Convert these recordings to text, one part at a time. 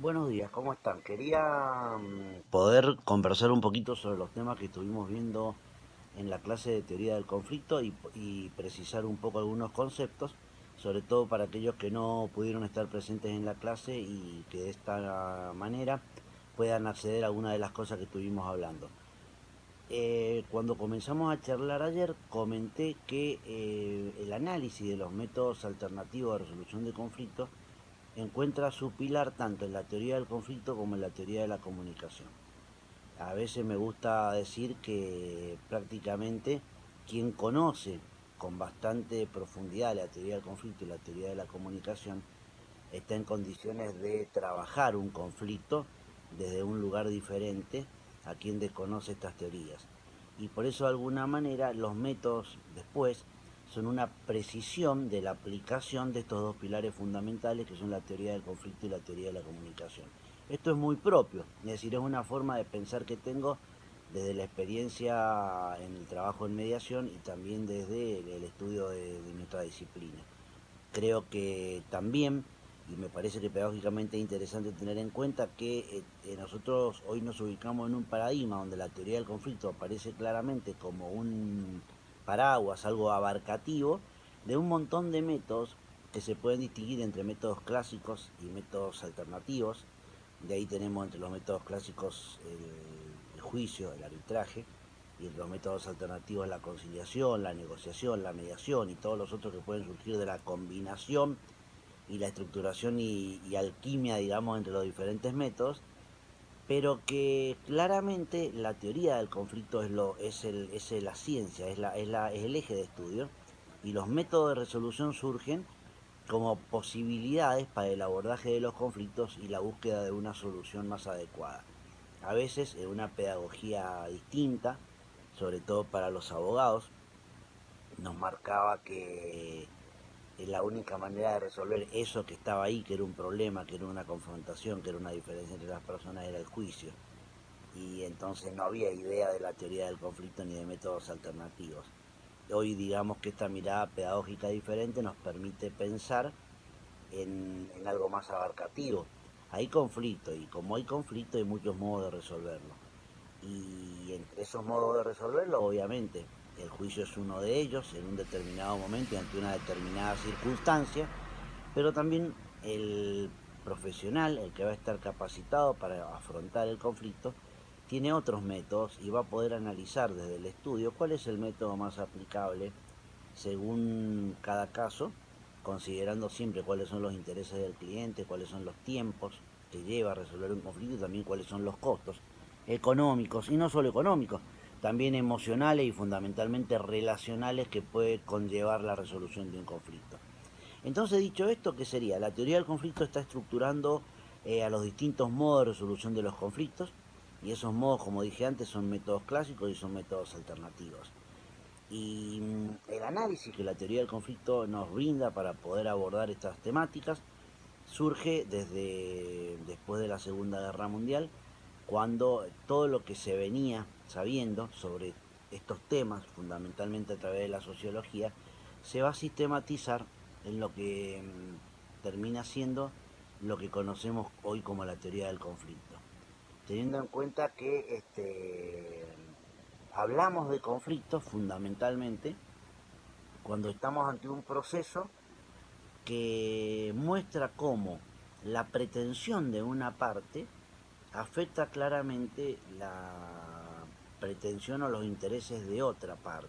Buenos días, ¿cómo están? Quería poder conversar un poquito sobre los temas que estuvimos viendo en la clase de teoría del conflicto y precisar un poco algunos conceptos, sobre todo para aquellos que no pudieron estar presentes en la clase y que de esta manera puedan acceder a alguna de las cosas que estuvimos hablando. Cuando comenzamos a charlar ayer, comenté que el análisis de los métodos alternativos de resolución de conflictos encuentra su pilar tanto en la teoría del conflicto como en la teoría de la comunicación. A veces me gusta decir que prácticamente quien conoce con bastante profundidad la teoría del conflicto y la teoría de la comunicación está en condiciones de trabajar un conflicto desde un lugar diferente a quien desconoce estas teorías. Y por eso de alguna manera los métodos después son una precisión de la aplicación de estos dos pilares fundamentales que son la teoría del conflicto y la teoría de la comunicación. Esto es muy propio, es decir, es una forma de pensar que tengo desde la experiencia en el trabajo en mediación y también desde el estudio de nuestra disciplina. Creo que también, y me parece que pedagógicamente es interesante tener en cuenta que nosotros hoy nos ubicamos en un paradigma donde la teoría del conflicto aparece claramente como un paraguas, algo abarcativo, de un montón de métodos que se pueden distinguir entre métodos clásicos y métodos alternativos. De ahí tenemos entre los métodos clásicos el juicio, el arbitraje, y entre los métodos alternativos la conciliación, la negociación, la mediación y todos los otros que pueden surgir de la combinación y la estructuración y alquimia, digamos, entre los diferentes métodos, pero que claramente la teoría del conflicto es la ciencia, es el eje de estudio, y los métodos de resolución surgen como posibilidades para el abordaje de los conflictos y la búsqueda de una solución más adecuada. A veces en una pedagogía distinta, sobre todo para los abogados, nos marcaba que la única manera de resolver eso que estaba ahí, que era un problema, que era una confrontación, que era una diferencia entre las personas, era el juicio. Y entonces no había idea de la teoría del conflicto ni de métodos alternativos. Hoy digamos que esta mirada pedagógica diferente nos permite pensar en algo más abarcativo. Hay conflicto y como hay conflicto hay muchos modos de resolverlo. Y entre esos modos de resolverlo, obviamente, el juicio es uno de ellos en un determinado momento y ante una determinada circunstancia, pero también el profesional, el que va a estar capacitado para afrontar el conflicto, tiene otros métodos y va a poder analizar desde el estudio cuál es el método más aplicable según cada caso, considerando siempre cuáles son los intereses del cliente, cuáles son los tiempos que lleva a resolver un conflicto y también cuáles son los costos económicos, y no solo económicos, también emocionales y fundamentalmente relacionales que puede conllevar la resolución de un conflicto. Entonces, dicho esto, ¿qué sería? La teoría del conflicto está estructurando a los distintos modos de resolución de los conflictos, y esos modos, como dije antes, son métodos clásicos y son métodos alternativos. Y el análisis que la teoría del conflicto nos brinda para poder abordar estas temáticas surge desde después de la Segunda Guerra Mundial, cuando todo lo que se venía sabiendo sobre estos temas, fundamentalmente a través de la sociología, se va a sistematizar en lo que termina siendo lo que conocemos hoy como la teoría del conflicto. Teniendo en cuenta que hablamos de conflictos fundamentalmente cuando estamos ante un proceso que muestra cómo la pretensión de una parte afecta claramente la pretensión o los intereses de otra parte.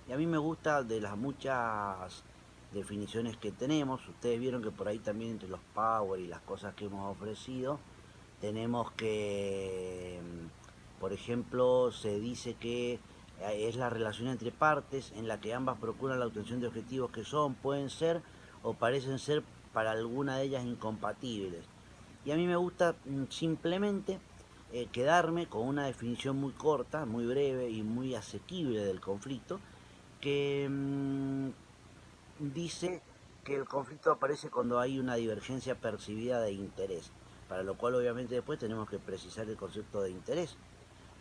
Y a mí me gusta de las muchas definiciones que tenemos, ustedes vieron que por ahí también entre los power y las cosas que hemos ofrecido, tenemos que, por ejemplo, se dice que es la relación entre partes en la que ambas procuran la obtención de objetivos que son, pueden ser o parecen ser para alguna de ellas incompatibles. Y a mí me gusta simplemente quedarme con una definición muy corta, muy breve y muy asequible del conflicto, que dice que el conflicto aparece cuando hay una divergencia percibida de interés, para lo cual obviamente después tenemos que precisar el concepto de interés.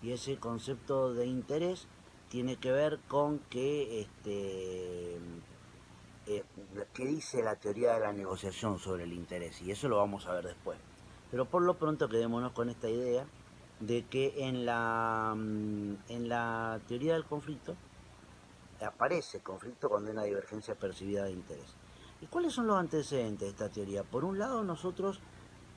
Y ese concepto de interés tiene que ver con que qué dice la teoría de la negociación sobre el interés, y eso lo vamos a ver después. Pero por lo pronto quedémonos con esta idea de que en la teoría del conflicto aparece conflicto cuando hay una divergencia percibida de interés. ¿Y cuáles son los antecedentes de esta teoría? Por un lado, nosotros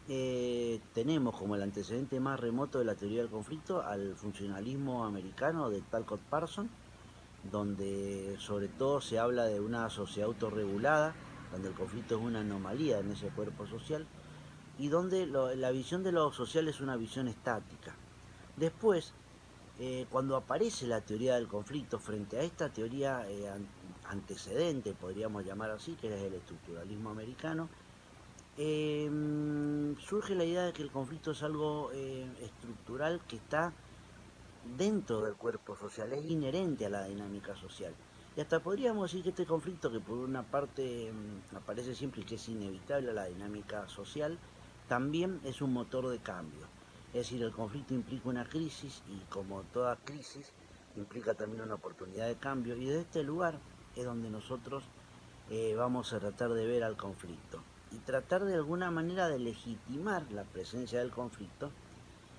tenemos como el antecedente más remoto de la teoría del conflicto al funcionalismo americano de Talcott Parsons, donde sobre todo se habla de una sociedad autorregulada, donde el conflicto es una anomalía en ese cuerpo social, y donde la visión de lo social es una visión estática. Después, cuando aparece la teoría del conflicto frente a esta teoría antecedente, podríamos llamar así, que es el estructuralismo americano, surge la idea de que el conflicto es algo estructural que está dentro del cuerpo social, es inherente a la dinámica social. Y hasta podríamos decir que este conflicto, que por una parte aparece siempre y que es inevitable a la dinámica social, también es un motor de cambio. Es decir, el conflicto implica una crisis y como toda crisis implica también una oportunidad de cambio y desde este lugar es donde nosotros vamos a tratar de ver al conflicto y tratar de alguna manera de legitimar la presencia del conflicto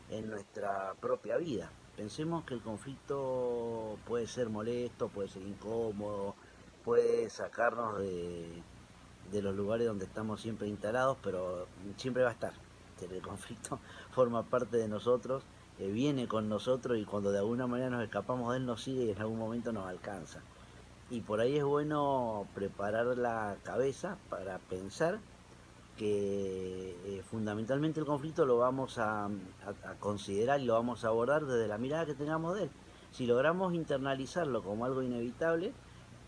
en nuestra propia vida. Pensemos que el conflicto puede ser molesto, puede ser incómodo, puede sacarnos de los lugares donde estamos siempre instalados, pero siempre va a estar. El conflicto forma parte de nosotros, viene con nosotros y cuando de alguna manera nos escapamos de él nos sigue y en algún momento nos alcanza. Y por ahí es bueno preparar la cabeza para pensar que fundamentalmente el conflicto lo vamos a considerar y lo vamos a abordar desde la mirada que tengamos de él. Si logramos internalizarlo como algo inevitable,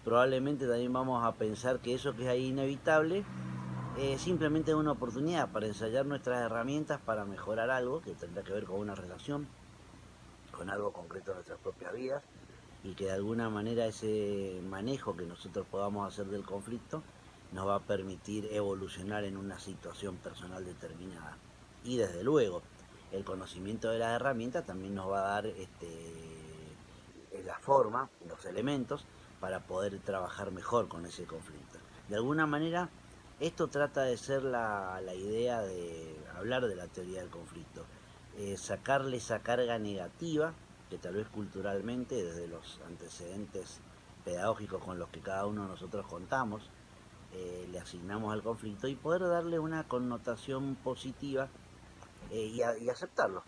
probablemente también vamos a pensar que eso que es ahí inevitable simplemente es una oportunidad para ensayar nuestras herramientas para mejorar algo que tendrá que ver con una relación, con algo concreto de nuestras propias vidas y que de alguna manera ese manejo que nosotros podamos hacer del conflicto nos va a permitir evolucionar en una situación personal determinada. Y desde luego, el conocimiento de las herramientas también nos va a dar la forma, los elementos para poder trabajar mejor con ese conflicto. De alguna manera, esto trata de ser la idea de hablar de la teoría del conflicto, sacarle esa carga negativa que tal vez culturalmente, desde los antecedentes pedagógicos con los que cada uno de nosotros contamos, le asignamos al conflicto y poder darle una connotación positiva y aceptarlo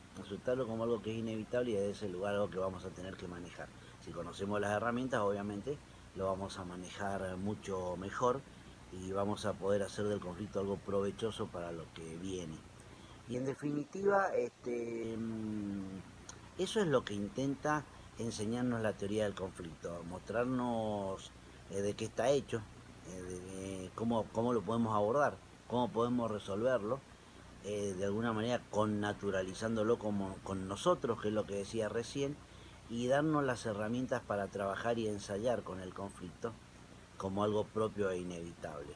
como algo que es inevitable y desde ese lugar algo que vamos a tener que manejar. Si conocemos las herramientas, obviamente lo vamos a manejar mucho mejor y vamos a poder hacer del conflicto algo provechoso para lo que viene. Y en definitiva, eso es lo que intenta enseñarnos la teoría del conflicto, mostrarnos de qué está hecho, cómo lo podemos abordar, cómo podemos resolverlo, de alguna manera connaturalizándolo como, con nosotros, que es lo que decía recién, y darnos las herramientas para trabajar y ensayar con el conflicto como algo propio e inevitable.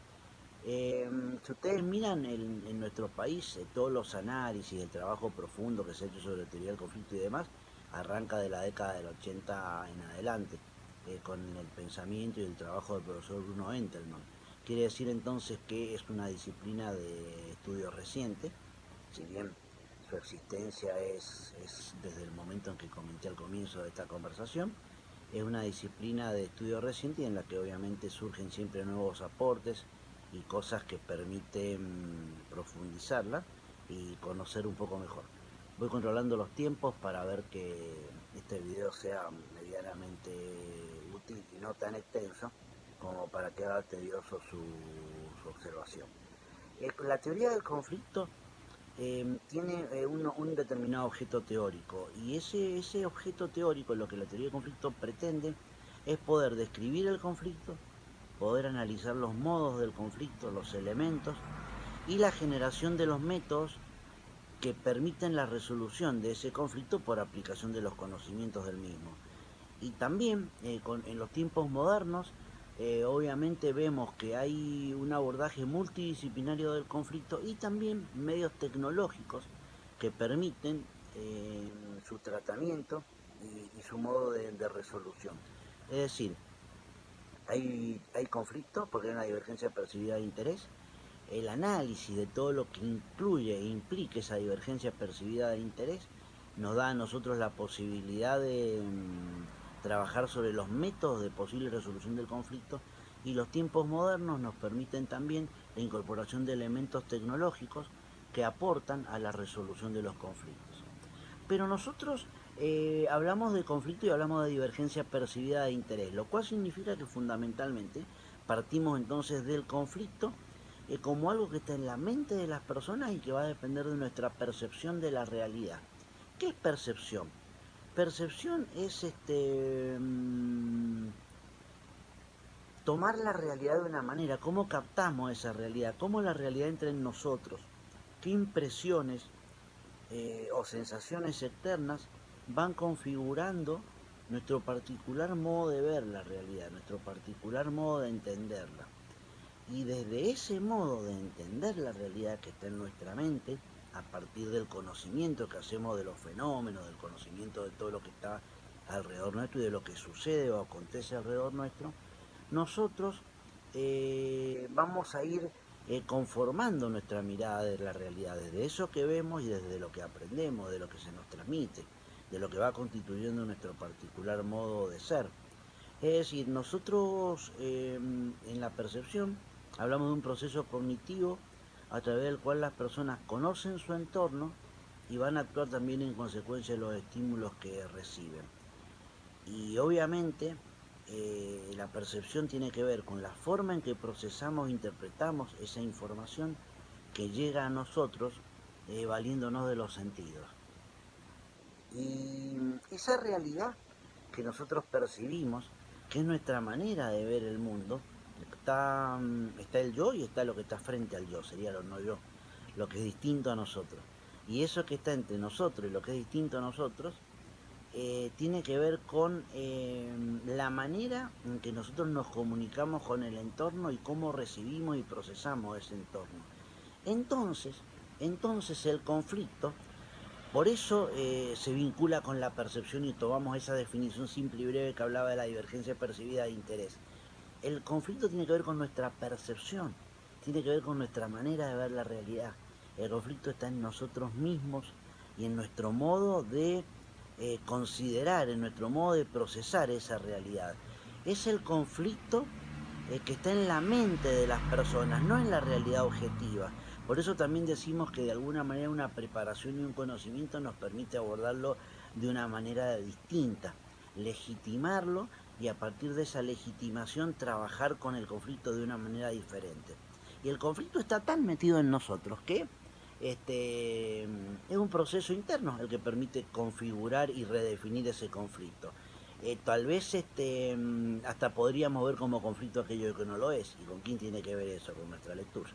Si ustedes miran en nuestro país, todos los análisis, el trabajo profundo que se ha hecho sobre la teoría del conflicto y demás, arranca de la década del 80 en adelante, con el pensamiento y el trabajo del profesor Bruno Entelman. Quiere decir entonces que es una disciplina de estudio reciente, si bien su existencia es desde el momento en que comenté al comienzo de esta conversación, es una disciplina de estudio reciente y en la que obviamente surgen siempre nuevos aportes y cosas que permiten profundizarla y conocer un poco mejor. Voy controlando los tiempos para ver que este video sea medianamente útil y no tan extenso como para que haga tedioso su observación. La teoría del conflicto tiene un determinado objeto teórico y ese objeto teórico, lo que la teoría del conflicto pretende, es poder describir el conflicto, poder analizar los modos del conflicto, los elementos y la generación de los métodos que permiten la resolución de ese conflicto por aplicación de los conocimientos del mismo. Y también en los tiempos modernos, obviamente vemos que hay un abordaje multidisciplinario del conflicto y también medios tecnológicos que permiten eh, su tratamiento y su modo de resolución. Es decir, hay conflicto porque hay una divergencia percibida de interés, el análisis de todo lo que incluye e implique esa divergencia percibida de interés nos da a nosotros la posibilidad de trabajar sobre los métodos de posible resolución del conflicto, y los tiempos modernos nos permiten también la incorporación de elementos tecnológicos que aportan a la resolución de los conflictos. Pero nosotros hablamos de conflicto y hablamos de divergencia percibida de interés, lo cual significa que fundamentalmente partimos entonces del conflicto como algo que está en la mente de las personas y que va a depender de nuestra percepción de la realidad. ¿Qué es percepción? Percepción es tomar la realidad de una manera, cómo captamos esa realidad, cómo la realidad entra en nosotros, qué impresiones o sensaciones externas van configurando nuestro particular modo de ver la realidad, nuestro particular modo de entenderla. Y desde ese modo de entender la realidad que está en nuestra mente, a partir del conocimiento que hacemos de los fenómenos, del conocimiento de todo lo que está alrededor nuestro y de lo que sucede o acontece alrededor nuestro, nosotros vamos a ir conformando nuestra mirada de la realidad, desde eso que vemos y desde lo que aprendemos, de lo que se nos transmite, de lo que va constituyendo nuestro particular modo de ser. Es decir, nosotros en la percepción hablamos de un proceso cognitivo a través del cual las personas conocen su entorno y van a actuar también en consecuencia de los estímulos que reciben. Y obviamente la percepción tiene que ver con la forma en que procesamos e interpretamos esa información que llega a nosotros valiéndonos de los sentidos. Y esa realidad que nosotros percibimos, que es nuestra manera de ver el mundo, está el yo y está lo que está frente al yo, sería lo no yo, lo que es distinto a nosotros. Y eso que está entre nosotros y lo que es distinto a nosotros tiene que ver con la manera en que nosotros nos comunicamos con el entorno y cómo recibimos y procesamos ese entorno. Entonces, entonces el conflicto, por eso se vincula con la percepción y tomamos esa definición simple y breve que hablaba de la divergencia percibida de interés. El conflicto tiene que ver con nuestra percepción, tiene que ver con nuestra manera de ver la realidad. El conflicto está en nosotros mismos y en nuestro modo de considerar, en nuestro modo de procesar esa realidad. Es el conflicto que está en la mente de las personas, no en la realidad objetiva. Por eso también decimos que de alguna manera una preparación y un conocimiento nos permite abordarlo de una manera distinta, legitimarlo y a partir de esa legitimación trabajar con el conflicto de una manera diferente. Y el conflicto está tan metido en nosotros que es un proceso interno el que permite configurar y redefinir ese conflicto. Tal vez hasta podríamos ver como conflicto aquello que no lo es. ¿Y con quién tiene que ver eso? Con nuestra lectura,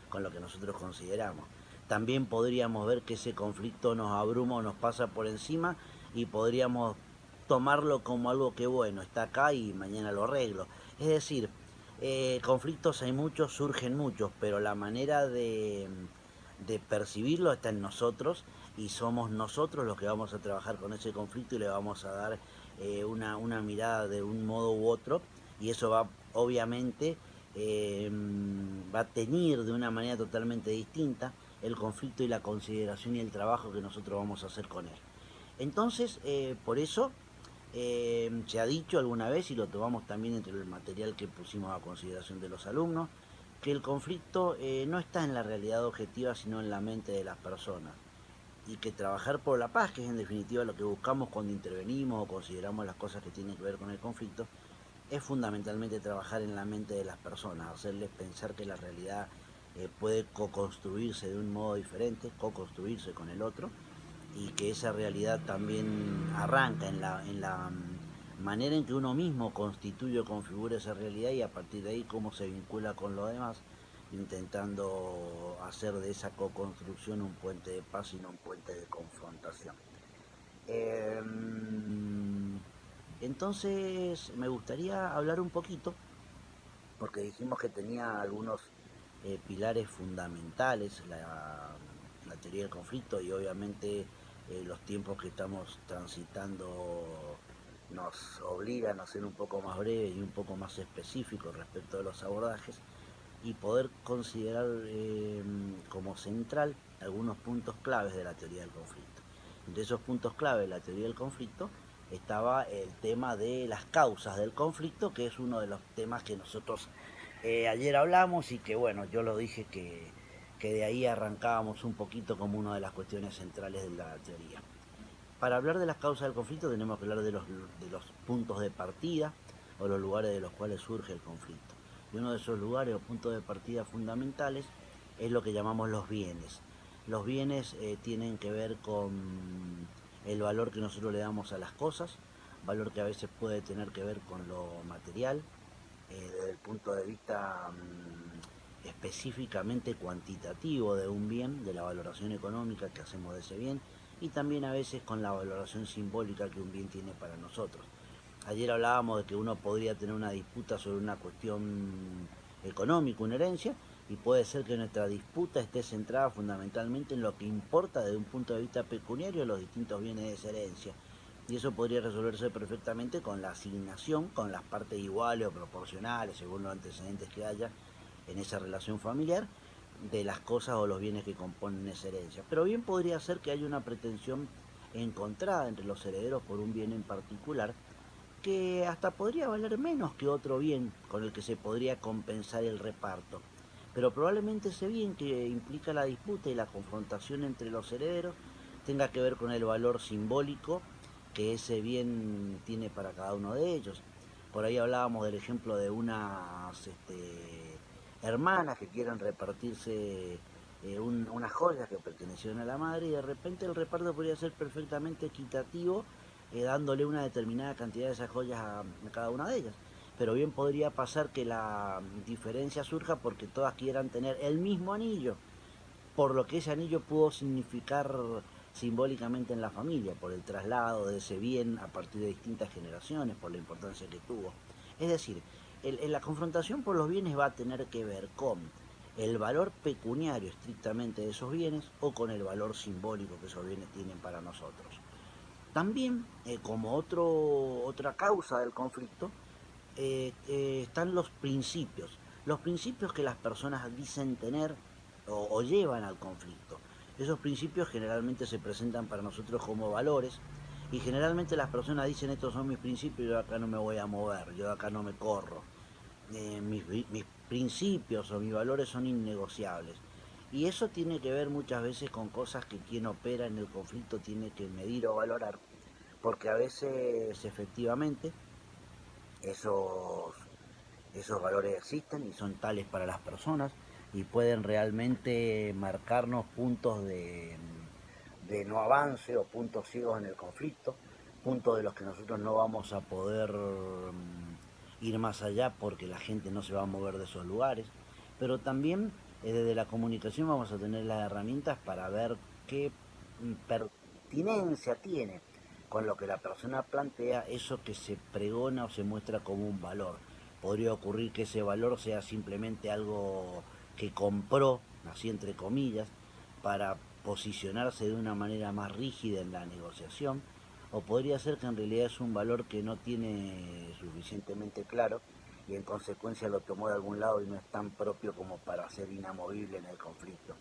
con lo que nosotros consideramos. También podríamos ver que ese conflicto nos abruma o nos pasa por encima y podríamos tomarlo como algo que bueno, está acá y mañana lo arreglo. Es decir, conflictos hay muchos, surgen muchos, pero la manera de percibirlo está en nosotros y somos nosotros los que vamos a trabajar con ese conflicto y le vamos a dar una mirada de un modo u otro, y eso va obviamente va a tener de una manera totalmente distinta el conflicto y la consideración y el trabajo que nosotros vamos a hacer con él. Entonces, por eso se ha dicho alguna vez, y lo tomamos también entre el material que pusimos a consideración de los alumnos, que el conflicto no está en la realidad objetiva, sino en la mente de las personas. Y que trabajar por la paz, que es en definitiva lo que buscamos cuando intervenimos o consideramos las cosas que tienen que ver con el conflicto, es fundamentalmente trabajar en la mente de las personas, hacerles pensar que la realidad puede co-construirse de un modo diferente, co-construirse con el otro, y que esa realidad también arranca en la manera en que uno mismo constituye o configura esa realidad, y a partir de ahí cómo se vincula con lo demás, intentando hacer de esa co-construcción un puente de paz y no un puente de confrontación. Eh, entonces me gustaría hablar un poquito, porque dijimos que tenía algunos pilares fundamentales, la teoría del conflicto, y obviamente los tiempos que estamos transitando nos obligan a ser un poco más breves y un poco más específicos respecto de los abordajes. y poder considerar como central algunos puntos claves de la teoría del conflicto. Entre esos puntos clave de la teoría del conflicto estaba el tema de las causas del conflicto, que es uno de los temas que nosotros ayer hablamos y que bueno, yo lo dije que de ahí arrancábamos un poquito como una de las cuestiones centrales de la teoría. Para hablar de las causas del conflicto tenemos que hablar de los puntos de partida o los lugares de los cuales surge el conflicto. Y uno de esos lugares o puntos de partida fundamentales es lo que llamamos los bienes. Los bienes tienen que ver con el valor que nosotros le damos a las cosas, valor que a veces puede tener que ver con lo material, desde el punto de vista específicamente cuantitativo de un bien, de la valoración económica que hacemos de ese bien, y también a veces con la valoración simbólica que un bien tiene para nosotros. Ayer hablábamos de que uno podría tener una disputa sobre una cuestión económica, una herencia, y puede ser que nuestra disputa esté centrada fundamentalmente en lo que importa desde un punto de vista pecuniario los distintos bienes de esa herencia. Y eso podría resolverse perfectamente con la asignación, con las partes iguales o proporcionales, según los antecedentes que haya en esa relación familiar, de las cosas o los bienes que componen esa herencia. Pero bien podría ser que haya una pretensión encontrada entre los herederos por un bien en particular, que hasta podría valer menos que otro bien con el que se podría compensar el reparto. Pero probablemente ese bien que implica la disputa y la confrontación entre los herederos tenga que ver con el valor simbólico que ese bien tiene para cada uno de ellos. Por ahí hablábamos del ejemplo de unas hermanas que quieran repartirse unas joyas que pertenecieron a la madre, y de repente el reparto podría ser perfectamente equitativo, dándole una determinada cantidad de esas joyas a cada una de ellas. Pero bien podría pasar que la diferencia surja porque todas quieran tener el mismo anillo, por lo que ese anillo pudo significar simbólicamente en la familia, por el traslado de ese bien a partir de distintas generaciones, por la importancia que tuvo. Es decir, la confrontación por los bienes va a tener que ver con el valor pecuniario estrictamente de esos bienes o con el valor simbólico que esos bienes tienen para nosotros. También, como otra causa del conflicto, están los principios que las personas dicen tener o llevan al conflicto. Esos principios generalmente se presentan para nosotros como valores y generalmente las personas dicen estos son mis principios, yo acá no me voy a mover, yo acá no me corro. Mis principios o mis valores son innegociables. Y eso tiene que ver muchas veces con cosas que quien opera en el conflicto tiene que medir o valorar, porque a veces efectivamente esos, esos valores existen y son tales para las personas y pueden realmente marcarnos puntos de no avance o puntos ciegos en el conflicto, puntos de los que nosotros no vamos a poder ir más allá porque la gente no se va a mover de esos lugares. Pero también desde la comunicación vamos a tener las herramientas para ver qué pertinencia tiene con lo que la persona plantea eso que se pregona o se muestra como un valor. Podría ocurrir que ese valor sea simplemente algo que compró, así entre comillas, para posicionarse de una manera más rígida en la negociación, o podría ser que en realidad es un valor que no tiene suficientemente claro y en consecuencia lo tomó de algún lado y no es tan propio como para ser inamovible en el conflicto.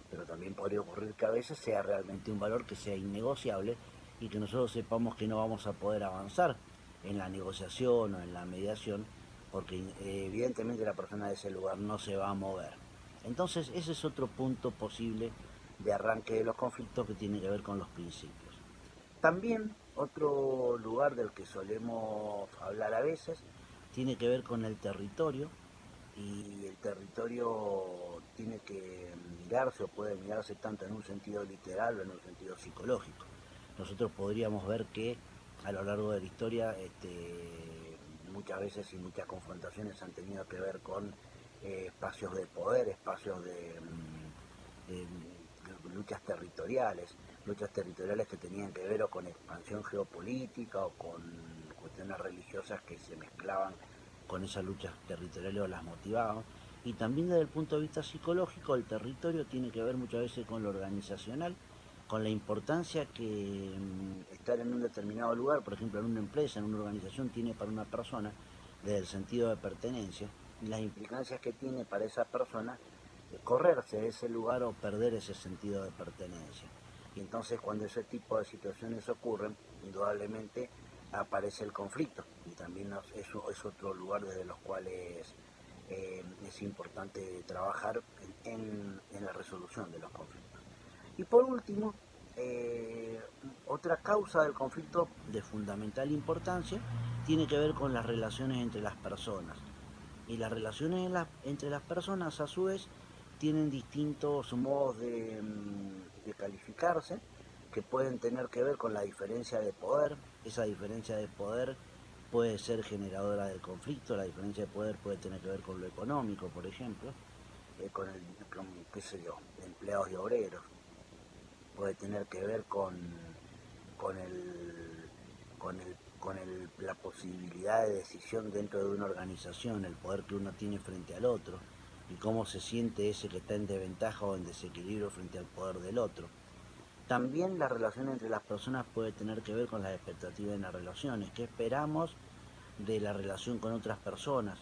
Pero también podría ocurrir que a veces sea realmente un valor que sea innegociable y que nosotros sepamos que no vamos a poder avanzar en la negociación o en la mediación porque evidentemente la persona de ese lugar no se va a mover. Entonces ese es otro punto posible de arranque de los conflictos que tiene que ver con los principios. También otro lugar del que solemos hablar a veces tiene que ver con el territorio, y el territorio tiene que mirarse o puede mirarse tanto en un sentido literal o en un sentido psicológico. Nosotros podríamos ver que a lo largo de la historia muchas veces y muchas confrontaciones han tenido que ver con espacios de poder, espacios de luchas territoriales que tenían que ver o con expansión geopolítica o con cuestiones religiosas que se mezclaban con esas luchas territoriales o las motivaban. Y también desde el punto de vista psicológico, el territorio tiene que ver muchas veces con lo organizacional, con la importancia que estar en un determinado lugar, por ejemplo en una empresa, en una organización, tiene para una persona, desde el sentido de pertenencia. y las implicancias que tiene para esa persona correrse de ese lugar o perder ese sentido de pertenencia. Y entonces cuando ese tipo de situaciones ocurren, indudablemente aparece el conflicto y también eso es otro lugar desde los cuales es importante trabajar en la resolución de los conflictos. Y por último, eh, otra causa del conflicto de fundamental importancia tiene que ver con las relaciones entre las personas. Y las relaciones entre las personas, a su vez, tienen distintos modos de calificarse, que pueden tener que ver con la diferencia de poder. Esa diferencia de poder puede ser generadora del conflicto. La diferencia de poder puede tener que ver con lo económico, por ejemplo, con, qué sé yo, empleados y obreros. Puede tener que ver con el, la posibilidad de decisión dentro de una organización, el poder que uno tiene frente al otro y cómo se siente ese que está en desventaja o en desequilibrio frente al poder del otro. También la relación entre las personas puede tener que ver con las expectativas en las relaciones, qué esperamos de la relación con otras personas,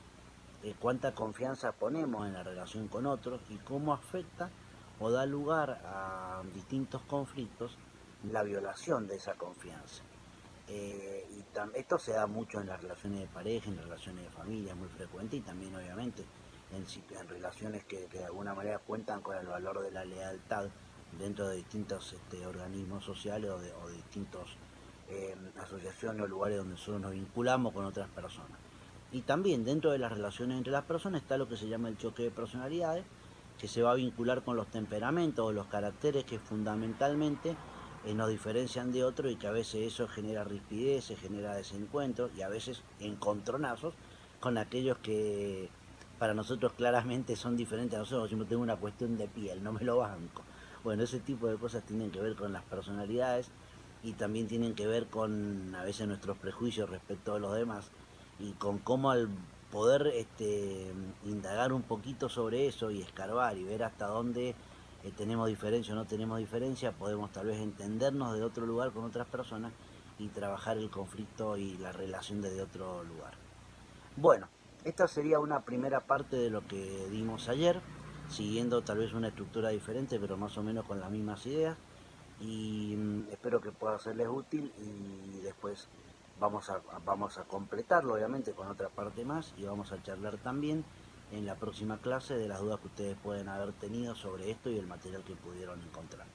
cuánta confianza ponemos en la relación con otros y cómo afecta o da lugar a distintos conflictos la violación de esa confianza. Esto se da mucho en las relaciones de pareja, en las relaciones de familia, es muy frecuente y también obviamente en relaciones que de alguna manera cuentan con el valor de la lealtad dentro de distintos organismos sociales o de distintos asociaciones o lugares donde nosotros nos vinculamos con otras personas. Y también dentro de las relaciones entre las personas está lo que se llama el choque de personalidades, que se va a vincular con los temperamentos o los caracteres que fundamentalmente nos diferencian de otros y que a veces eso genera rispidez, genera desencuentros y a veces encontronazos con aquellos que para nosotros claramente son diferentes a nosotros. Yo tengo una cuestión de piel, no me lo banco. Bueno, ese tipo de cosas tienen que ver con las personalidades y también tienen que ver con a veces nuestros prejuicios respecto a los demás y con cómo al poder indagar un poquito sobre eso y escarbar y ver hasta dónde tenemos diferencia o no tenemos diferencia, podemos tal vez entendernos de otro lugar con otras personas y trabajar el conflicto y la relación desde otro lugar. Bueno, esta sería una primera parte de lo que dimos ayer, siguiendo tal vez una estructura diferente, pero más o menos con las mismas ideas. Y espero que pueda serles útil y después vamos a completarlo obviamente con otra parte más y vamos a charlar también en la próxima clase de las dudas que ustedes pueden haber tenido sobre esto y el material que pudieron encontrar.